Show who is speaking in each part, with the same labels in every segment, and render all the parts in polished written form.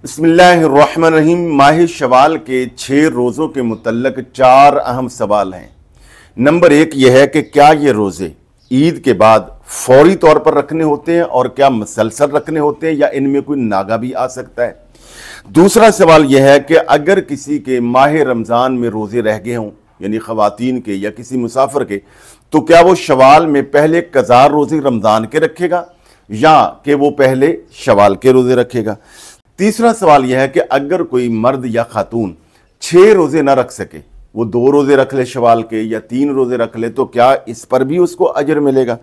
Speaker 1: बिस्मिल्लाहिर्रहमानिर्रहीम। माह शवाल के 6 रोज़ों के मुतल्लक 4 अहम सवाल हैं। नंबर 1 यह है कि क्या ये रोज़े ईद के बाद फौरी तौर पर रखने होते हैं और क्या मसलसल रखने होते हैं या इनमें कोई नागा भी आ सकता है। दूसरा सवाल यह है कि अगर किसी के माह रमज़ान में रोज़े रह गए हों, यानी ख़वातीन के या किसी मुसाफिर के, तो क्या वो शवाल में पहले कज़ा रोज़े रमज़ान के रखेगा या कि वो पहले शवाल के रोज़े रखेगा। तीसरा सवाल यह है कि अगर कोई मर्द या खातून 6 रोज़े ना रख सके, वो 2 रोज़े रख ले शवाल के या 3 रोज़े रख ले, तो क्या इस पर भी उसको अजर मिलेगा।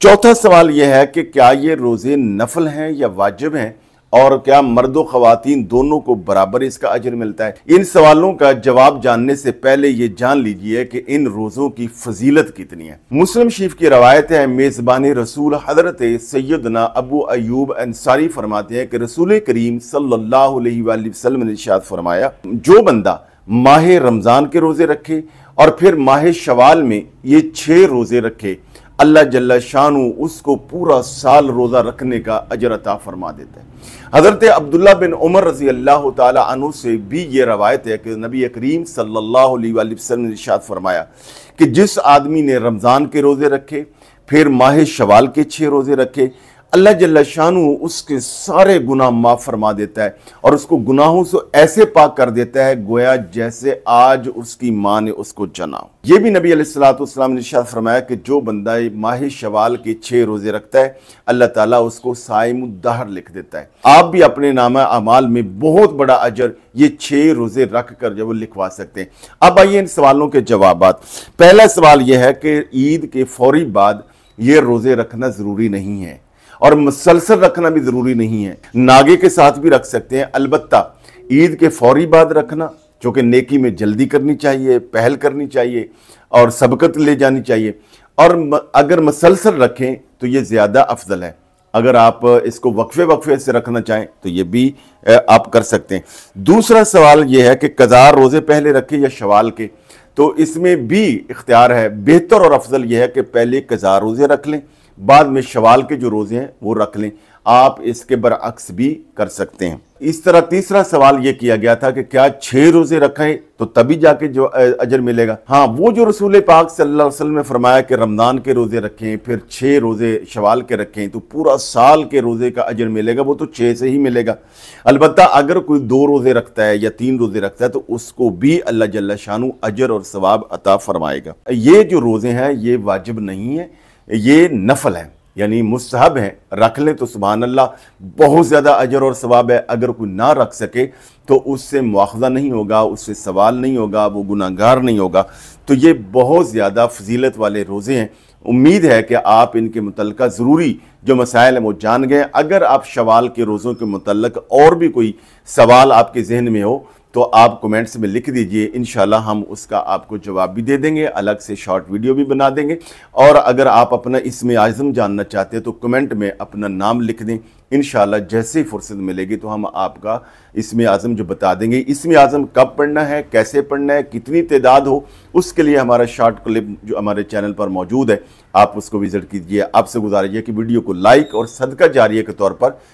Speaker 1: चौथा सवाल यह है कि क्या ये रोज़े नफल हैं या वाजिब हैं और क्या मर्द व ख़वातीन दोनों को बराबर इसका अजर मिलता है। इन सवालों का जवाब जानने से पहले ये जान लीजिए कि इन रोज़ों की फजीलत कितनी है। मुस्लिम शरीफ की रवायत है, मेज़बान रसूल हज़रत सैयदना अबू अयूब अंसारी फरमाते हैं कि रसूल करीम सल्लल्लाहु अलैहि वसल्लम ने इरशाद फरमाया, जो बंदा माह रमज़ान के रोज़े रखे और फिर माह शवाल में ये 6 रोज़े रखे, अल्लाह जल्ला शानु उसको पूरा साल रोज़ा रखने का अजर अता फरमा देता है। हज़रत अब्दुल्ला बिन उमर रज़ी अल्लाह ताला अन्हु से भी ये रवायत है कि नबी करीम सल्लल्लाहु अलैहि वसल्लम ने इरशाद फरमाया कि जिस आदमी ने रमज़ान के रोज़े रखे फिर माह शवाल के 6 रोज़े रखे, अल्लाह जल्ला शानु उसके सारे गुनाह माफ़ फरमा देता है और उसको गुनाहों से ऐसे पाक कर देता है गोया जैसे आज उसकी माँ ने उसको जना। ये भी नबी अलैहिस्सलातु वस्सलाम ने इरशाद फरमाया कि जो बंदा माह शवाल के 6 रोज़े रखता है, अल्लाह ताला उसको साइमुद्दहर लिख देता है। आप भी अपने नामा अमाल में बहुत बड़ा अजर ये 6 रोज़े रख कर जब वो लिखवा सकते हैं। अब आइए इन सवालों के जवाबात। पहला सवाल यह है कि ईद के फौरी बाद ये रोज़े रखना ज़रूरी नहीं है और मुसलसल रखना भी ज़रूरी नहीं है, नागे के साथ भी रख सकते हैं। अलबत्ता ईद के फौरी बाद रखना, जो कि नेकी में जल्दी करनी चाहिए, पहल करनी चाहिए और सबकत ले जानी चाहिए। और अगर मुसलसल रखें तो ये ज़्यादा अफजल है। अगर आप इसको वक्फे वक्फे से रखना चाहें तो ये भी आप कर सकते हैं। दूसरा सवाल ये है कि कज़ा रोज़े पहले रखें या शवाल के, तो इसमें भी इख्तियार है। बेहतर और अफजल यह है कि पहले कज़ा रोज़े रख लें, बाद में शवाल के जो रोज़े हैं वो रख लें। आप इसके बरअक्स भी कर सकते हैं। इस तरह तीसरा सवाल ये किया गया था कि क्या 6 रोज़े रखें तो तभी जाके जो अजर मिलेगा। हाँ, वो जो रसूल पाक सल्लल्लाहु अलैहि वसल्लम ने फरमाया कि रमज़ान के रोज़े रखें फिर 6 रोज़े शवाल के रखें तो पूरा साल के रोज़े का अजर मिलेगा, वो तो 6 से ही मिलेगा। अलबत्ता अगर कोई 2 रोज़े रखता है या 3 रोज़े रखता है तो उसको भी अल्लाह जल्ला शानु अजर और सवाब अता फरमाएगा। ये जो रोज़े हैं ये वाजिब नहीं है, ये नफल है, यानी मुस्तहब है। रख लें तो सुभान अल्लाह, बहुत ज़्यादा अजर और सवाब है। अगर कोई ना रख सके तो उससे मुआखज़ा नहीं होगा, उससे सवाल नहीं होगा, वो गुनाहगार नहीं होगा। तो ये बहुत ज़्यादा फजीलत वाले रोज़े हैं। उम्मीद है कि आप इनके मुतल्लिक़ ज़रूरी जो मसाइल हैं वो जान गए। अगर आप शवाल के रोज़ों के मुतल्लिक़ और भी कोई सवाल आपके जहन में हो तो आप कमेंट्स में लिख दीजिए, इंशाल्लाह हम उसका आपको जवाब भी दे देंगे, अलग से शॉर्ट वीडियो भी बना देंगे। और अगर आप अपना इसमें आज़म जानना चाहते हैं तो कमेंट में अपना नाम लिख दें, इंशाल्लाह जैसे ही फुर्सत मिलेगी तो हम आपका इसमें आज़म जो बता देंगे। इसमें आज़म कब पढ़ना है, कैसे पढ़ना है, कितनी तादाद हो, उसके लिए हमारा शॉर्ट क्लिप जो हमारे चैनल पर मौजूद है आप उसको विज़िट कीजिए। आपसे गुजारिश है कि वीडियो को लाइक और सदका जारिया के तौर पर